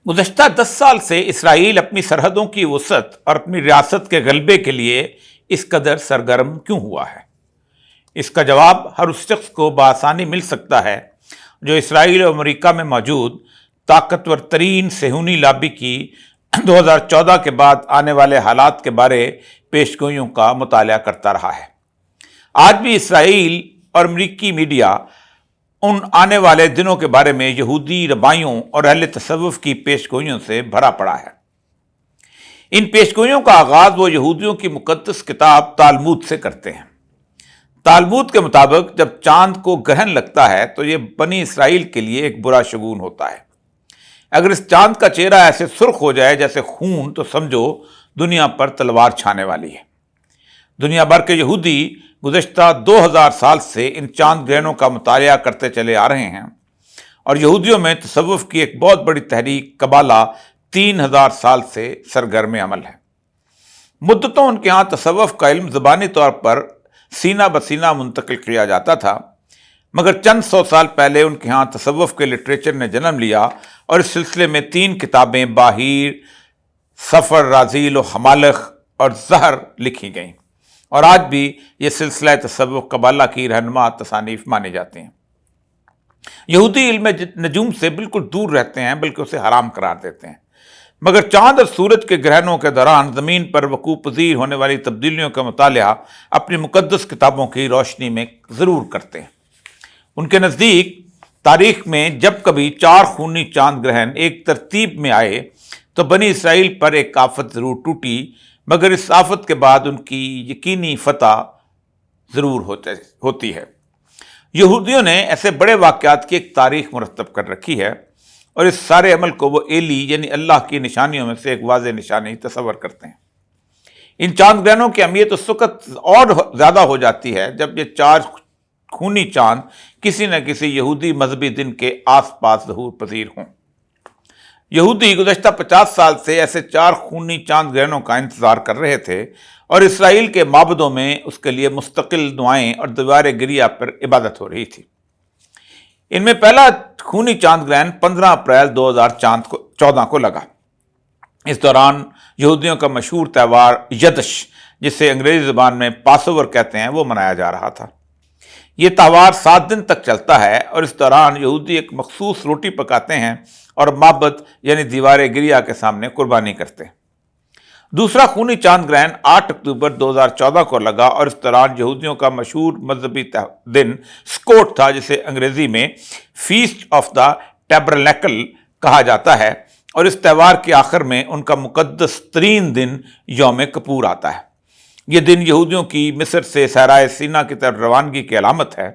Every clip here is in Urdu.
گزشتہ 10 سال سے اسرائیل اپنی سرحدوں کی وسعت اور اپنی ریاست کے غلبے کے لیے اس قدر سرگرم کیوں ہوا ہے؟ اس کا جواب ہر اس شخص کو بآسانی مل سکتا ہے جو اسرائیل اور امریکہ میں موجود طاقتور ترین صہیونی لابی کی 2014 کے بعد آنے والے حالات کے بارے پیشگوئیوں کا مطالعہ کرتا رہا ہے۔ آج بھی اسرائیل اور امریکی میڈیا ان آنے والے دنوں کے بارے میں یہودی ربائیوں اور اہل تصوف کی پیشگوئیوں سے بھرا پڑا ہے۔ ان پیشگوئیوں کا آغاز وہ یہودیوں کی مقدس کتاب تالمود سے کرتے ہیں۔ تالمود کے مطابق جب چاند کو گرہن لگتا ہے تو یہ بنی اسرائیل کے لیے ایک برا شگون ہوتا ہے۔ اگر اس چاند کا چہرہ ایسے سرخ ہو جائے جیسے خون تو سمجھو دنیا پر تلوار چھانے والی ہے۔ دنیا بھر کے یہودی گزشتہ 2000 سال سے ان چاند گرہنوں کا مطالعہ کرتے چلے آ رہے ہیں، اور یہودیوں میں تصوف کی ایک بہت بڑی تحریک قبالہ 3000 سال سے سرگرم عمل ہے۔ مدتوں ان کے ہاں تصوف کا علم زبانی طور پر سینہ بسینہ منتقل کیا جاتا تھا، مگر چند سو سال پہلے ان کے ہاں تصوف کے لٹریچر نے جنم لیا، اور اس سلسلے میں 3 کتابیں باہیر، سفر، رازیل و حمالخ اور زہر لکھی گئیں، اور آج بھی یہ سلسلہ تصوف قبالہ کی رہنما تصانیف مانے جاتے ہیں۔ یہودی علم نجوم سے بالکل دور رہتے ہیں، بلکہ اسے حرام قرار دیتے ہیں، مگر چاند اور سورج کے گرہنوں کے دوران زمین پر وقوع پذیر ہونے والی تبدیلیوں کا مطالعہ اپنی مقدس کتابوں کی روشنی میں ضرور کرتے ہیں۔ ان کے نزدیک تاریخ میں جب کبھی 4 خونی چاند گرہن ایک ترتیب میں آئے تو بنی اسرائیل پر ایک آفت ضرور ٹوٹی، مگر اس آفت کے بعد ان کی یقینی فتح ضرور ہوتی ہے۔ یہودیوں نے ایسے بڑے واقعات کی ایک تاریخ مرتب کر رکھی ہے، اور اس سارے عمل کو وہ ایلی یعنی اللہ کی نشانیوں میں سے ایک واضح نشانی تصور کرتے ہیں۔ ان چاند گرہنوں کی اہمیت اس وقت اور زیادہ ہو جاتی ہے جب یہ 4 خونی چاند کسی نہ کسی یہودی مذہبی دن کے آس پاس ظہور پذیر ہوں۔ یہودی گزشتہ 50 سال سے ایسے 4 خونی چاند گرہنوں کا انتظار کر رہے تھے، اور اسرائیل کے معبدوں میں اس کے لیے مستقل دعائیں اور دیوار گریہ پر عبادت ہو رہی تھی۔ ان میں پہلا خونی چاند گرہن 15 اپریل 2014 کو لگا۔ اس دوران یہودیوں کا مشہور تہوار یدش، جسے انگریزی زبان میں پاس اوور کہتے ہیں، وہ منایا جا رہا تھا۔ یہ تہوار 7 دن تک چلتا ہے، اور اس دوران یہودی ایک مخصوص روٹی پکاتے ہیں اور معبد یعنی دیوار گریہ کے سامنے قربانی کرتے ہیں۔ دوسرا خونی چاند گرہن 8 اکتوبر 2014 کو لگا، اور اس دوران یہودیوں کا مشہور مذہبی دن سکوٹ تھا، جسے انگریزی میں فیسٹ آف دا ٹیبرنیکل کہا جاتا ہے، اور اس تہوار کے آخر میں ان کا مقدس ترین دن یوم کپور آتا ہے۔ یہ دن یہودیوں کی مصر سے صحرائے سینا کی طرف روانگی کی علامت ہے۔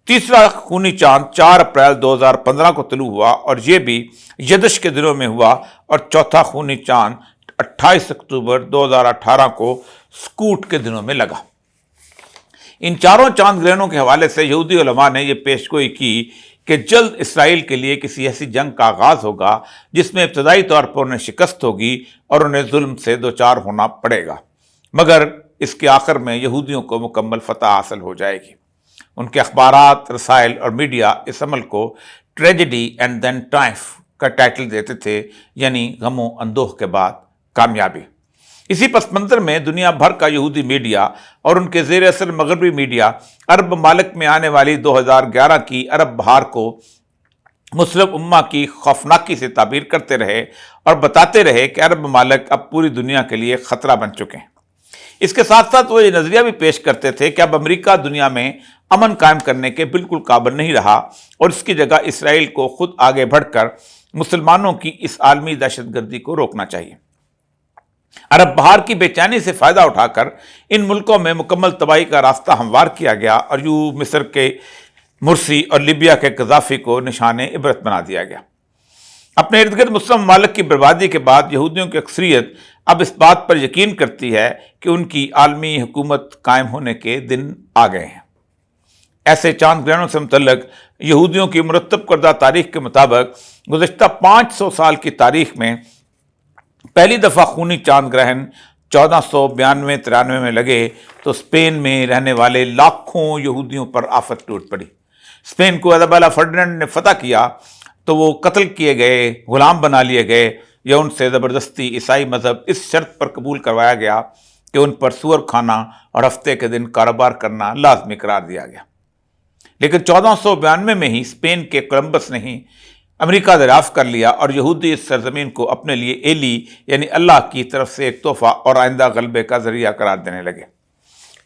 تیسرا خونی چاند 4 اپریل 2015 کو طلوع ہوا، اور یہ بھی یدش کے دنوں میں ہوا، اور چوتھا خونی چاند 28 اکتوبر 2018 کو سکوٹ کے دنوں میں لگا۔ ان 4 چاند گرہنوں کے حوالے سے یہودی علماء نے یہ پیشگوئی کی کہ جلد اسرائیل کے لیے کسی ایسی جنگ کا آغاز ہوگا جس میں ابتدائی طور پر انہیں شکست ہوگی اور انہیں ظلم سے دوچار ہونا پڑے گا، مگر اس کے آخر میں یہودیوں کو مکمل فتح حاصل ہو جائے گی۔ ان کے اخبارات، رسائل اور میڈیا اس عمل کو ٹریجڈی اینڈ دین ٹرائمف کا ٹائٹل دیتے تھے، یعنی غم و اندوہ کے بعد کامیابی۔ اسی پس منظر میں دنیا بھر کا یہودی میڈیا اور ان کے زیر اثر مغربی میڈیا عرب ممالک میں آنے والی 2011 کی عرب بہار کو مسلم امہ کی خوفناکی سے تعبیر کرتے رہے، اور بتاتے رہے کہ عرب ممالک اب پوری دنیا کے لیے خطرہ بن چکے ہیں۔ اس کے ساتھ ساتھ وہ یہ نظریہ بھی پیش کرتے تھے کہ اب امریکہ دنیا میں امن قائم کرنے کے بالکل قابل نہیں رہا، اور اس کی جگہ اسرائیل کو خود آگے بڑھ کر مسلمانوں کی اس عالمی دہشت گردی کو روکنا چاہیے۔ عرب بہار کی بے چینی سے فائدہ اٹھا کر ان ملکوں میں مکمل تباہی کا راستہ ہموار کیا گیا، اور یوں مصر کے مرسی اور لیبیا کے قذافی کو نشان عبرت بنا دیا گیا۔ اپنے ارد گرد مسلم ممالک کی بربادی کے بعد یہودیوں کی اکثریت اب اس بات پر یقین کرتی ہے کہ ان کی عالمی حکومت قائم ہونے کے دن آ گئے ہیں۔ ایسے چاند گرہنوں سے متعلق یہودیوں کی مرتب کردہ تاریخ کے مطابق گزشتہ 500 سال کی تاریخ میں پہلی دفعہ خونی چاند گرہن 1492-93 میں لگے تو اسپین میں رہنے والے لاکھوں یہودیوں پر آفت ٹوٹ پڑی۔ اسپین کو ازابیلا فرڈیننڈ نے فتح کیا تو وہ قتل کیے گئے، غلام بنا لیے گئے، یا ان سے زبردستی عیسائی مذہب اس شرط پر قبول کروایا گیا کہ ان پر سور کھانا اور ہفتے کے دن کاروبار کرنا لازمی قرار دیا گیا۔ لیکن 1492 میں ہی اسپین کے کولمبس نے ہی امریکہ دریافت کر لیا اور یہودی اس سرزمین کو اپنے لیے ایلی یعنی اللہ کی طرف سے ایک تحفہ اور آئندہ غلبے کا ذریعہ قرار دینے لگے۔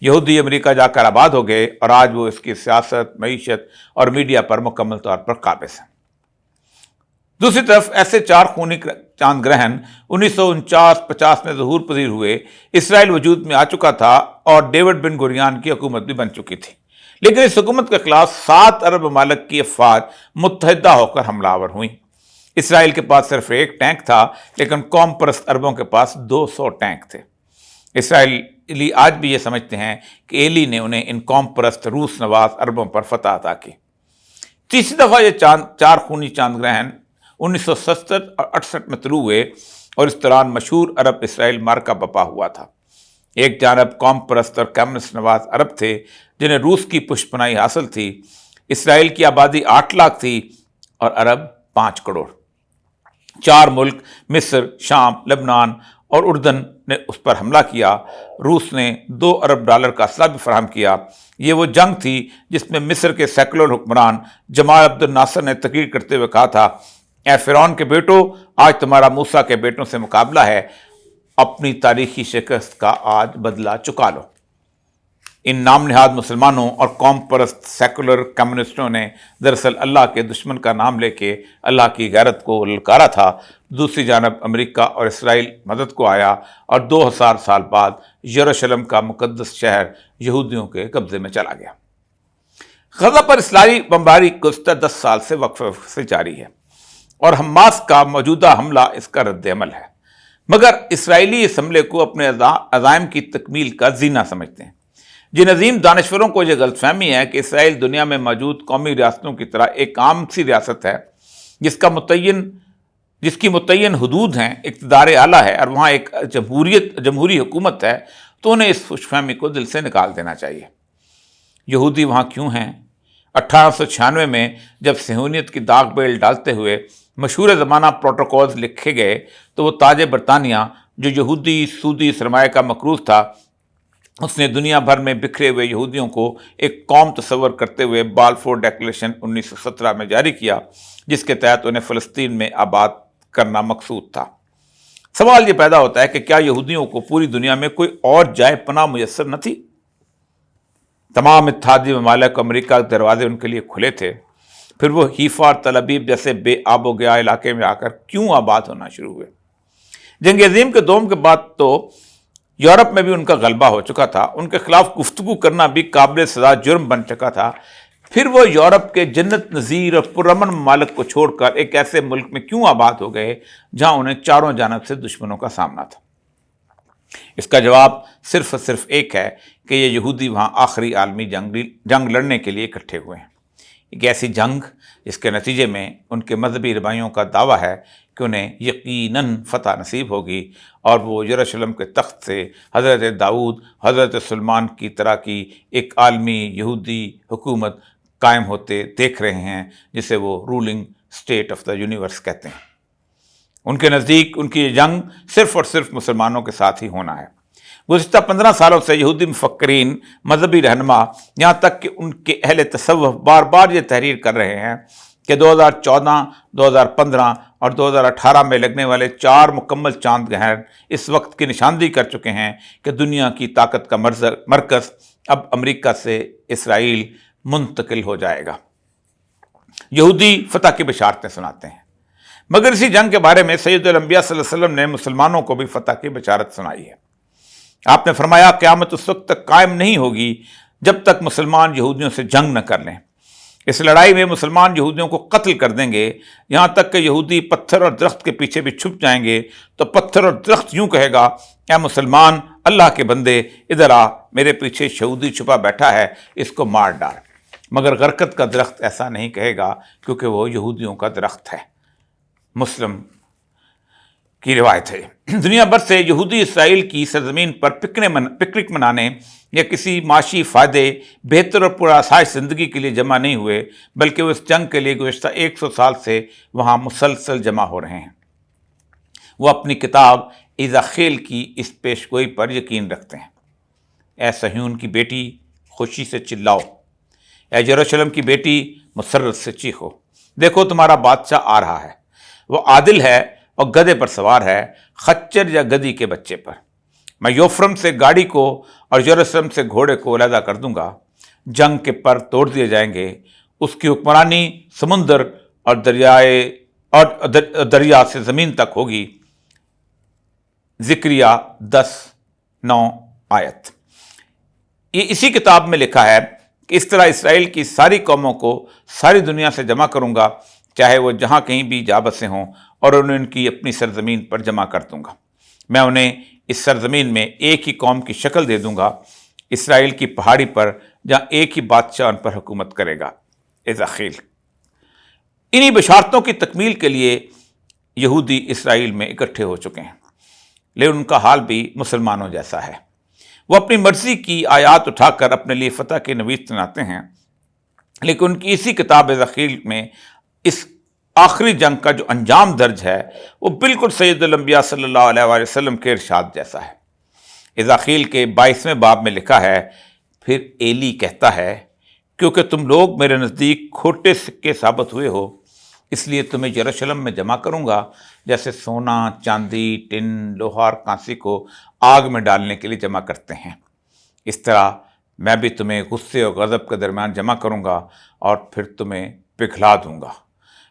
یہودی امریکہ جا کر آباد ہو گئے اور آج وہ اس کی سیاست، معیشت اور میڈیا پر مکمل طور پر قابض ہیں۔ دوسری طرف ایسے 4 خونی چاند گرہن 1949-50 میں ظہور پذیر ہوئے۔ اسرائیل وجود میں آ چکا تھا اور ڈیوڈ بن گوریان کی حکومت بھی بن چکی تھی، لیکن اس حکومت کے خلاف 7 عرب ممالک کی افواج متحدہ ہو کر حملہ آور ہوئیں۔ اسرائیل کے پاس صرف ایک ٹینک تھا، لیکن قوم پرست عربوں کے پاس 200 ٹینک تھے۔ اسرائیلی آج بھی یہ سمجھتے ہیں کہ ایلی نے انہیں ان قوم پرست روس نواز عربوں پر فتح عطا کی۔ تیسری دفعہ یہ 4 خونی چاند گرہن 1967 اور 68 میں طلوع ہوئے اور اس دوران مشہور عرب اسرائیل مارکا بپا ہوا تھا۔ ایک جانب قوم پرست اور کمیونسٹ نواز عرب تھے جنہیں روس کی پشت پناہی حاصل تھی۔ اسرائیل کی آبادی 8 لاکھ تھی اور عرب 5 کروڑ۔ 4 ملک مصر، شام، لبنان اور اردن نے اس پر حملہ کیا۔ روس نے $2 ارب کا اسلحہ بھی فراہم کیا۔ یہ وہ جنگ تھی جس میں مصر کے سیکولر حکمران جمال عبد الناصر نے تقریر کرتے ہوئے کہا تھا، اے فرعون کے بیٹو، آج تمہارا موسیٰ کے بیٹوں سے مقابلہ ہے، اپنی تاریخی شکست کا آج بدلہ چکا لو۔ ان نام نہاد مسلمانوں اور قوم پرست سیکولر کمیونسٹوں نے دراصل اللہ کے دشمن کا نام لے کے اللہ کی غیرت کو للکارا تھا۔ دوسری جانب امریکہ اور اسرائیل مدد کو آیا اور 2000 سال بعد یروشلم کا مقدس شہر یہودیوں کے قبضے میں چلا گیا۔ غزہ پر اسرائیلی بمباری گزشتہ 10 سال سے وقفے سے جاری ہے اور حماس کا موجودہ حملہ اس کا رد عمل ہے، مگر اسرائیلی اس حملے کو اپنے عزائم کی تکمیل کا زینہ سمجھتے ہیں۔ جن عظیم دانشوروں کو یہ غلط فہمی ہے کہ اسرائیل دنیا میں موجود قومی ریاستوں کی طرح ایک عام سی ریاست ہے جس کی متعین حدود ہیں، اقتدار اعلیٰ ہے اور وہاں ایک جمہوری حکومت ہے، تو انہیں اس خوش فہمی کو دل سے نکال دینا چاہیے۔ یہودی وہاں کیوں ہیں؟ 1896 میں جب صہیونیت کی داغ بیل ڈالتے ہوئے مشہور زمانہ پروٹوکولز لکھے گئے تو وہ تاج برطانیہ جو یہودی سودی سرمایہ کا مقروض تھا، اس نے دنیا بھر میں بکھرے ہوئے یہودیوں کو ایک قوم تصور کرتے ہوئے بالفور ڈیکلیریشن 1917 میں جاری کیا، جس کے تحت انہیں فلسطین میں آباد کرنا مقصود تھا۔ سوال یہ پیدا ہوتا ہے کہ کیا یہودیوں کو پوری دنیا میں کوئی اور جائے پناہ میسر نہ تھی؟ تمام اتحادی ممالک امریکہ کے دروازے ان کے لیے کھلے تھے، پھر وہ حیفا اور تل ابیب جیسے بے آب و گیا علاقے میں آ کر کیوں آباد ہونا شروع ہوئے؟ جنگ عظیم کے دوم کے بعد تو یورپ میں بھی ان کا غلبہ ہو چکا تھا، ان کے خلاف گفتگو کرنا بھی قابل سزا جرم بن چکا تھا، پھر وہ یورپ کے جنت نظیر اور پرامن ممالک کو چھوڑ کر ایک ایسے ملک میں کیوں آباد ہو گئے جہاں انہیں چاروں جانب سے دشمنوں کا سامنا تھا؟ اس کا جواب صرف اور صرف ایک ہے کہ یہ یہودی وہاں آخری عالمی جنگ لڑنے کے لیے اکٹھے ہوئے ہیں، ایک ایسی جنگ جس کے نتیجے میں ان کے مذہبی ربائیوں کا دعویٰ ہے کہ انہیں یقیناً فتح نصیب ہوگی اور وہ یروشلم کے تخت سے حضرت داؤد، حضرت سلمان کی طرح کی ایک عالمی یہودی حکومت قائم ہوتے دیکھ رہے ہیں، جسے وہ ruling state of the universe کہتے ہیں۔ ان کے نزدیک ان کی یہ جنگ صرف اور صرف مسلمانوں کے ساتھ ہی ہونا ہے۔ گزشتہ 15 سالوں سے یہودی مفکرین، مذہبی رہنما، یہاں تک کہ ان کے اہل تصوف بار بار یہ تحریر کر رہے ہیں کہ 2014، 2015 اور 2018 میں لگنے والے 4 مکمل چاند گرہن اس وقت کی نشاندہی کر چکے ہیں کہ دنیا کی طاقت کا مرکز اب امریکہ سے اسرائیل منتقل ہو جائے گا۔ یہودی فتح کی بشارتیں سناتے ہیں، مگر اسی جنگ کے بارے میں سید الانبیاء صلی اللہ علیہ وسلم نے مسلمانوں کو بھی فتح کی بشارت سنائی ہے۔ آپ نے فرمایا قیامت اس وقت تک قائم نہیں ہوگی جب تک مسلمان یہودیوں سے جنگ نہ کر لیں۔ اس لڑائی میں مسلمان یہودیوں کو قتل کر دیں گے، یہاں تک کہ یہودی پتھر اور درخت کے پیچھے بھی چھپ جائیں گے تو پتھر اور درخت یوں کہے گا، اے مسلمان، اللہ کے بندے ادھر آ، میرے پیچھے یہودی چھپا بیٹھا ہے، اس کو مار ڈال۔ مگر غرقت کا درخت ایسا نہیں کہے گا کیونکہ وہ یہودیوں کا درخت ہے۔ مسلم کی روایت ہے۔ دنیا بھر سے یہودی اسرائیل کی سرزمین پر پکنک منانے یا کسی معاشی فائدے، بہتر اور پرآسائش زندگی کے لیے جمع نہیں ہوئے، بلکہ وہ اس جنگ کے لیے گزشتہ 100 سال سے وہاں مسلسل جمع ہو رہے ہیں۔ وہ اپنی کتاب ایزاخیل کی اس پیشگوئی پر یقین رکھتے ہیں: اے صہیون کی بیٹی، خوشی سے چلاؤ، اے یروشلم کی بیٹی، مسرت سے چیخو، دیکھو تمہارا بادشاہ آ رہا ہے، وہ عادل ہے اور گدھے پر سوار ہے، خچر یا گدھی کے بچے پر۔ میں یوفرم سے گاڑی کو اور یروشلم سے گھوڑے کو علیحدہ کر دوں گا، جنگ کے پر توڑ دیے جائیں گے، اس کی حکمرانی سمندر اور دریا سے زمین تک ہوگی۔ زکریا 10:9 آیت۔ یہ اسی کتاب میں لکھا ہے کہ اس طرح اسرائیل کی ساری قوموں کو ساری دنیا سے جمع کروں گا، چاہے وہ جہاں کہیں بھی جا بسے ہوں، اور انہیں ان کی اپنی سرزمین پر جمع کر دوں گا۔ میں انہیں اس سرزمین میں ایک ہی قوم کی شکل دے دوں گا، اسرائیل کی پہاڑی پر، جہاں ایک ہی بادشاہ ان پر حکومت کرے گا۔ ایزاخیل۔ انہی بشارتوں کی تکمیل کے لیے یہودی اسرائیل میں اکٹھے ہو چکے ہیں، لیکن ان کا حال بھی مسلمانوں جیسا ہے۔ وہ اپنی مرضی کی آیات اٹھا کر اپنے لیے فتح کے نوید سناتے ہیں، لیکن ان کی اسی کتاب ایزاخیل میں اس آخری جنگ کا جو انجام درج ہے وہ بالکل سید الانبیاء صلی اللہ علیہ وآلہ وسلم کے ارشاد جیسا ہے۔ ایزاخیل کے 22ویں باب میں لکھا ہے: پھر ایلی کہتا ہے، کیونکہ تم لوگ میرے نزدیک کھوٹے سکے ثابت ہوئے ہو، اس لیے تمہیں یروشلم میں جمع کروں گا، جیسے سونا، چاندی، ٹن، لوہا اور کانسی کو آگ میں ڈالنے کے لیے جمع کرتے ہیں۔ اس طرح میں بھی تمہیں غصے اور غضب کے درمیان جمع کروں گا اور پھر تمہیں پگھلا دوں گا۔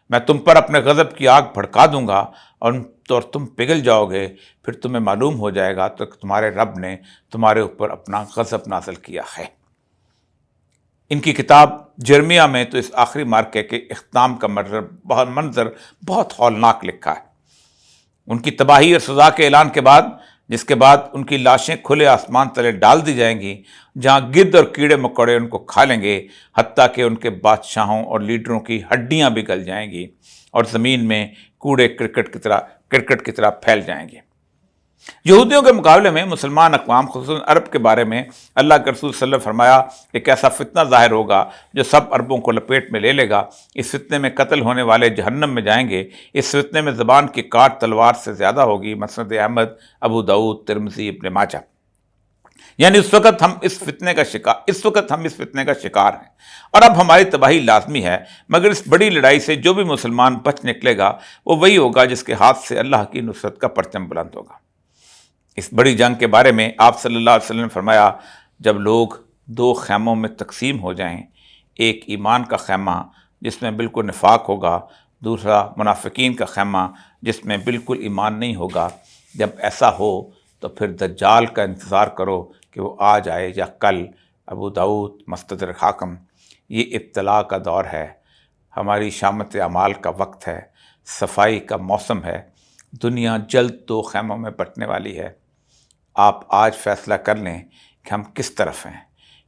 میں تم پر اپنے غضب کی آگ بھڑکا دوں گا اور تم پگھل جاؤ گے، پھر تمہیں معلوم ہو جائے گا کہ تمہارے رب نے تمہارے اوپر اپنا غضب نازل کیا ہے۔ ان کی کتاب جرمیہ میں تو اس آخری مارکے کے اختتام کا منظر بہت ہولناک لکھا ہے۔ ان کی تباہی اور سزا کے اعلان کے بعد، جس کے بعد ان کی لاشیں کھلے آسمان تلے ڈال دی جائیں گی، جہاں گدھ اور کیڑے مکوڑے ان کو کھا لیں گے، حتیٰ کہ ان کے بادشاہوں اور لیڈروں کی ہڈیاں بھی گل جائیں گی اور زمین میں کوڑے کرکٹ کی طرح پھیل جائیں گے۔ یہودیوں کے مقابلے میں مسلمان اقوام، خصوصاً عرب کے بارے میں اللہ کے رسول صلی اللہ علیہ وسلم فرمایا، ایک ایسا فتنہ ظاہر ہوگا جو سب عربوں کو لپیٹ میں لے لے گا۔ اس فتنے میں قتل ہونے والے جہنم میں جائیں گے۔ اس فتنے میں زبان کی کاٹ تلوار سے زیادہ ہوگی۔ مسند احمد، ابو داؤد، ترمذی، ابن ماجہ۔ یعنی اس وقت ہم اس فتنے کا شکار ہیں، اور اب ہماری تباہی لازمی ہے، مگر اس بڑی لڑائی سے جو بھی مسلمان بچ نکلے گا وہ وہی ہوگا جس کے ہاتھ سے اللہ کی نصرت کا پرچم بلند ہوگا۔ اس بڑی جنگ کے بارے میں آپ صلی اللہ علیہ وسلم نے فرمایا، جب لوگ 2 خیموں میں تقسیم ہو جائیں، ایک ایمان کا خیمہ جس میں بالکل نفاق ہوگا، دوسرا منافقین کا خیمہ جس میں بالکل ایمان نہیں ہوگا، جب ایسا ہو تو پھر دجال کا انتظار کرو کہ وہ آ جائے یا کل۔ ابو داؤد، مستدرک حاکم۔ یہ ابتلا کا دور ہے، ہماری شامت اعمال کا وقت ہے، صفائی کا موسم ہے، دنیا جلد 2 خیموں میں بٹنے والی ہے۔ آپ آج فیصلہ کر لیں کہ ہم کس طرف ہیں،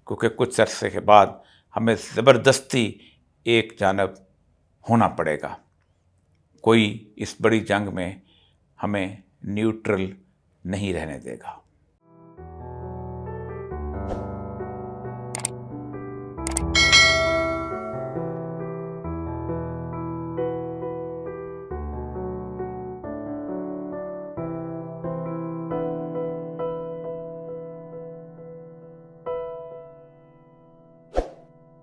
کیونکہ کچھ عرصے کے بعد ہمیں زبردستی ایک جانب ہونا پڑے گا۔ کوئی اس بڑی جنگ میں ہمیں نیوٹرل نہیں رہنے دے گا۔